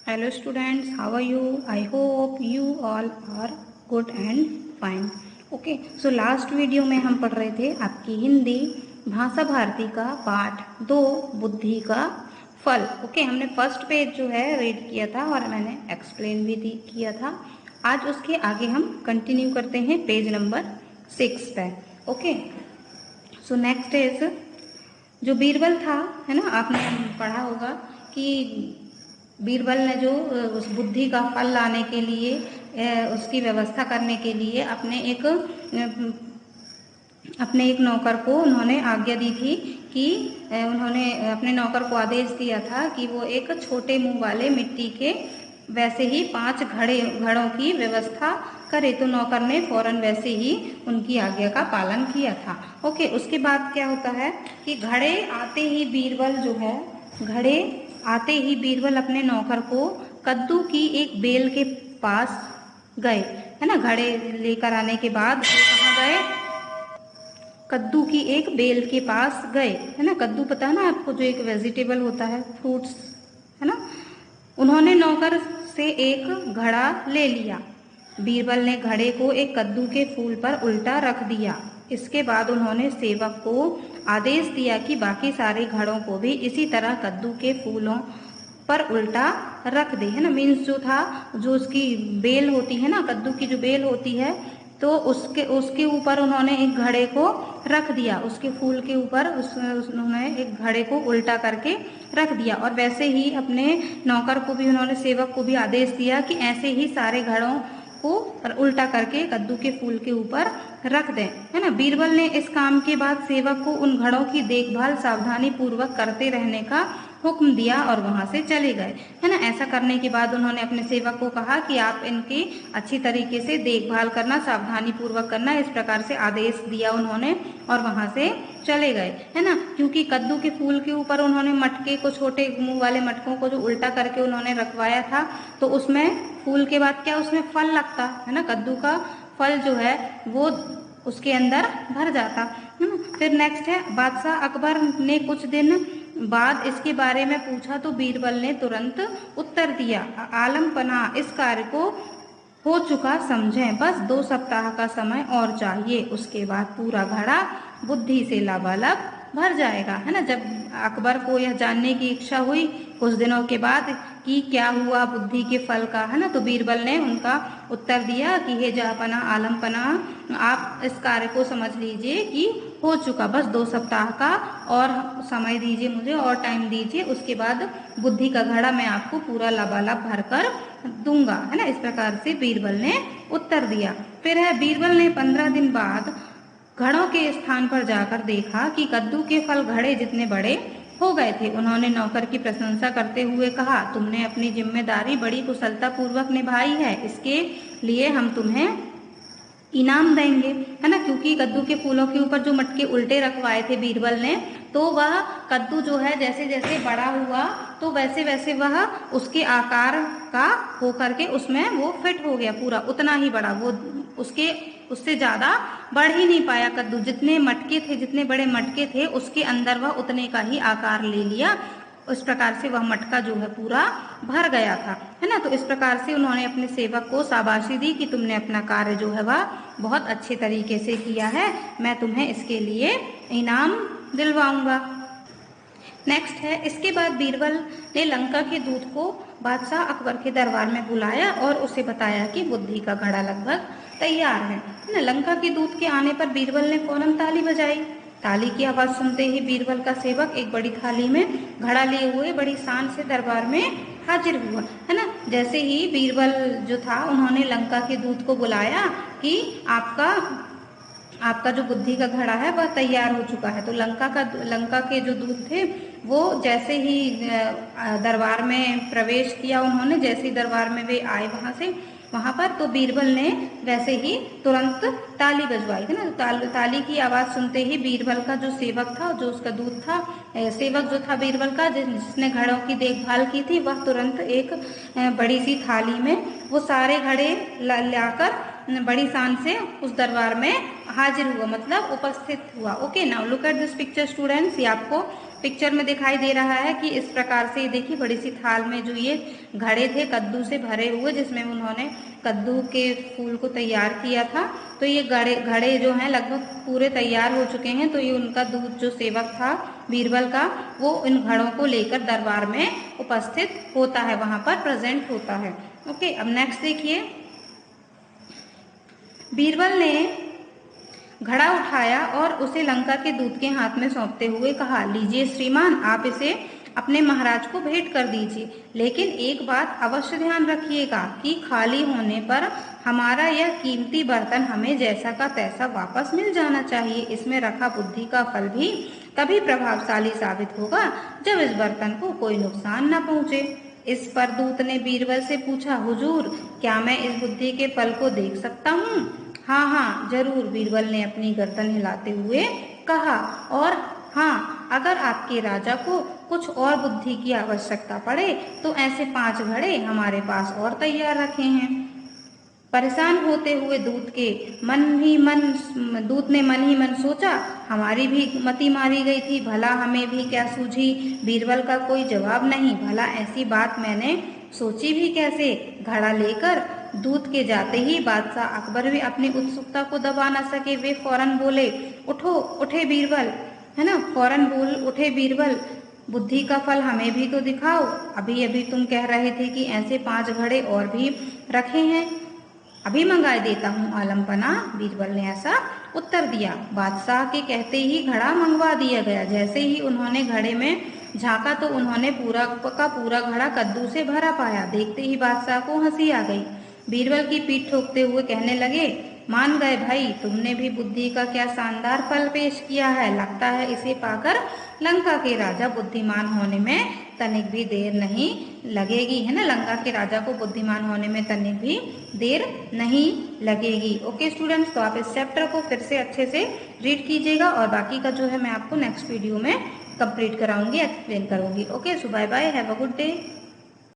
Hello students, how are you? I hope you all are good and fine. Okay, so last video में हम पढ़ रहे थे आपकी हिंदी भाषा भारती का पाठ 2 बुद्धि का फल। ओके, हमने फर्स्ट पेज जो है रीड किया था और मैंने एक्सप्लेन भी किया था। आज उसके आगे हम कंटिन्यू करते हैं पेज नंबर 6 पे। ओके, सो नेक्स्ट इज जो बीरबल था, है ना, आपने पढ़ा होगा कि बीरबल ने जो उस बुद्धि का फल लाने के लिए उसकी व्यवस्था करने के लिए अपने एक नौकर को उन्होंने आज्ञा दी थी कि उन्होंने अपने नौकर को आदेश दिया था कि वो एक छोटे मुंह वाले मिट्टी के वैसे ही 5 घड़ों की व्यवस्था करे। तो नौकर ने फौरन वैसे ही उनकी आज्ञा का पालन किया था। ओके, उसके बाद क्या होता है कि घड़े आते ही बीरबल अपने नौकर को कद्दू की एक बेल के पास गए, है ना। घड़े लेकर आने के बाद कहाँ गए? कद्दू की एक बेल के पास गए, है ना। कद्दू पता है ना आपको, जो एक वेजिटेबल होता है, फ्रूट्स, है ना। उन्होंने नौकर से एक घड़ा ले लिया। बीरबल ने घड़े को एक कद्दू के फूल पर उल्टा रख दिया। इसके बाद उन्होंने सेवक को आदेश दिया कि बाकी सारे घड़ों को भी इसी तरह कद्दू के फूलों पर उल्टा रख दे, है ना। मीन्स जो उसकी बेल होती है ना, कद्दू की जो बेल होती है, तो उसके ऊपर उन्होंने एक घड़े को रख दिया। उसके फूल के ऊपर उन्होंने एक घड़े को उल्टा करके रख दिया। और वैसे ही अपने नौकर को भी उन्होंने, सेवक को भी आदेश दिया कि ऐसे ही सारे घड़ों को उल्टा करके कद्दू के फूल के ऊपर रख दें, है ना। बीरबल ने इस काम के बाद सेवक को उन घड़ों की देखभाल सावधानी पूर्वक करते रहने का हुक्म दिया और वहां से चले गए, है ना। ऐसा करने के बाद उन्होंने अपने सेवक को कहा कि आप इनकी अच्छी तरीके से देखभाल करना, सावधानी पूर्वक करना, इस प्रकार से आदेश दिया उन्होंने और वहां से चले गए, है ना। क्योंकि कद्दू के फूल के ऊपर उन्होंने मटके को, छोटे मुंह वाले मटकों को जो उल्टा करके उन्होंने रखवाया था, तो उसमें फूल के बाद क्या उसमें फल लगता है ना। कद्दू का फल जो है वो उसके अंदर भर जाता, है ना। फिर नेक्स्ट है, बादशाह अकबर ने कुछ दिन बाद इसके बारे में पूछा तो बीरबल ने तुरंत उत्तर दिया, आलम पना, इस कार्य को हो चुका समझें, बस 2 सप्ताह का समय और चाहिए, उसके बाद पूरा घड़ा बुद्धि से लबालब भर जाएगा, है ना। जब अकबर को यह जानने की इच्छा हुई कुछ दिनों के बाद कि क्या हुआ बुद्धि के फल का, है ना, तो बीरबल ने उनका उत्तर दिया कि हे जहाँपना, आलमपना, आप इस कार्य को समझ लीजिए कि हो चुका, बस 2 सप्ताह का और समय दीजिए मुझे, और टाइम दीजिए, उसके बाद बुद्धि का घड़ा मैं आपको पूरा लबालब भर कर दूंगा, है ना। इस प्रकार से बीरबल ने उत्तर दिया। फिर है, बीरबल ने 15 दिन बाद घड़ों के स्थान पर जाकर देखा कि कद्दू के फल घड़े जितने बड़े हो गए थे। उन्होंने नौकर की प्रशंसा करते हुए कहा, तुमने अपनी जिम्मेदारी बड़ी कुशलता पूर्वक निभाई है, इसके लिए हम तुम्हें इनाम देंगे, है ना। क्योंकि कद्दू के फूलों के ऊपर जो मटके उल्टे रखवाए थे बीरबल ने, तो वह कद्दू जो है जैसे जैसे बड़ा हुआ तो वैसे वैसे वह उसके आकार का हो करके उसमें वो फिट हो गया पूरा, उतना ही बड़ा, वो उससे ज्यादा बढ़ ही नहीं पाया कद्दू। जितने मटके थे, जितने बड़े मटके थे, उसके अंदर वह उतने का ही आकार ले लिया। उस प्रकार से वह मटका जो है पूरा भर गया था, है ना। तो इस प्रकार से उन्होंने अपने सेवक को शाबाशी दी कि तुमने अपना कार्य जो है वह बहुत अच्छे तरीके से किया है, मैं तुम्हें इसके लिए इनाम दिलवाऊंगा। नेक्स्ट है, इसके बाद बीरबल ने लंका के दूत को बादशाह अकबर के दरबार में बुलाया और उसे बताया कि बुद्धि का घड़ा लगभग तैयार है ना। लंका के दूत के आने पर बीरबल ने फौरन ताली बजाई। ताली की आवाज सुनते ही बीरबल का सेवक एक बड़ी थाली में घड़ा लिए हुए बड़ी शान से दरबार में हाजिर हुआ, है ना। जैसे ही बीरबल जो था, उन्होंने लंका के दूत को बुलाया कि आपका जो बुद्धि का घड़ा है वह तैयार हो चुका है। तो लंका के जो दूत थे वो जैसे ही दरबार में प्रवेश किया, उन्होंने जैसे ही दरबार में वे आए वहां पर, तो बीरबल ने वैसे ही तुरंत ताली बजवाई, है ना। ताली की आवाज सुनते ही बीरबल का जो सेवक था, जो उसका दूत था, सेवक जो था बीरबल का, जिसने घड़ों की देखभाल की थी, वह तुरंत एक बड़ी सी थाली में वो सारे घड़े लाकर बड़ी शान से उस दरबार में हाजिर हुआ, मतलब उपस्थित हुआ। Okay, now look at this picture students. ये आपको पिक्चर में दिखाई दे रहा है कि इस प्रकार से देखिए बड़ी सी थाल में जो ये घड़े थे कद्दू से भरे हुए, जिसमें उन्होंने कद्दू के फूल को तैयार किया था। तो ये घड़े जो हैं लगभग पूरे तैयार हो चुके हैं। तो ये उनका दूत जो सेवक था बीरबल का, वो इन घड़ों को लेकर दरबार में उपस्थित होता है, वहां पर प्रेजेंट होता है। ओके, अब नेक्स्ट देखिए, बीरबल ने घड़ा उठाया और उसे लंका के दूत के हाथ में सौंपते हुए कहा, लीजिए श्रीमान, आप इसे अपने महाराज को भेंट कर दीजिए, लेकिन एक बात अवश्य ध्यान रखिएगा कि खाली होने पर हमारा यह कीमती बर्तन हमें जैसा का तैसा वापस मिल जाना चाहिए। इसमें रखा बुद्धि का फल भी तभी प्रभावशाली साबित होगा जब इस बर्तन को कोई नुकसान न पहुंचे। इस पर दूत ने बीरबल से पूछा, हुजूर, क्या मैं इस बुद्धि के फल को देख सकता हूँ? हाँ हाँ जरूर, बीरबल ने अपनी गर्दन हिलाते हुए कहा। और हाँ, अगर आपके राजा को कुछ और बुद्धि की आवश्यकता पड़े तो ऐसे 5 घड़े हमारे पास और तैयार रखे हैं। परेशान होते हुए दूत ने मन ही मन सोचा, हमारी भी मति मारी गई थी, भला हमें भी क्या सूझी। बीरबल का कोई जवाब नहीं, भला ऐसी बात मैंने सोची भी कैसे। घड़ा लेकर दूत के जाते ही बादशाह अकबर भी अपनी उत्सुकता को दबा न सके। वे फौरन बोले, उठे बीरबल, है ना, फौरन बोल उठे बीरबल, बुद्धि का फल हमें भी तो दिखाओ। अभी अभी तुम कह रहे थे कि ऐसे 5 घड़े और भी रखे हैं, अभी मंगाए देता हूँ आलमपना। बीरबल ने ऐसा उत्तर दिया। बादशाह के कहते ही घड़ा मंगवा दिया गया। जैसे ही उन्होंने घड़े में झांका तो उन्होंने पूरा का पूरा घड़ा कद्दू से भरा पाया। देखते ही बादशाह को हंसी आ गई। बीरबल की पीठ ठोकते हुए कहने लगे, मान गए भाई, तुमने भी बुद्धि का क्या शानदार फल पेश किया है। लगता है इसे पाकर लंका के राजा बुद्धिमान होने में तनिक भी देर नहीं लगेगी, है ना, लंका के राजा को बुद्धिमान होने में तनिक भी देर नहीं लगेगी। ओके स्टूडेंट्स, तो आप इस चैप्टर को फिर से अच्छे से रीड कीजिएगा और बाकी का जो है मैं आपको नेक्स्ट वीडियो में कंप्लीट कराऊंगी, एक्सप्लेन करूंगी। Okay, so bye bye, have a good day.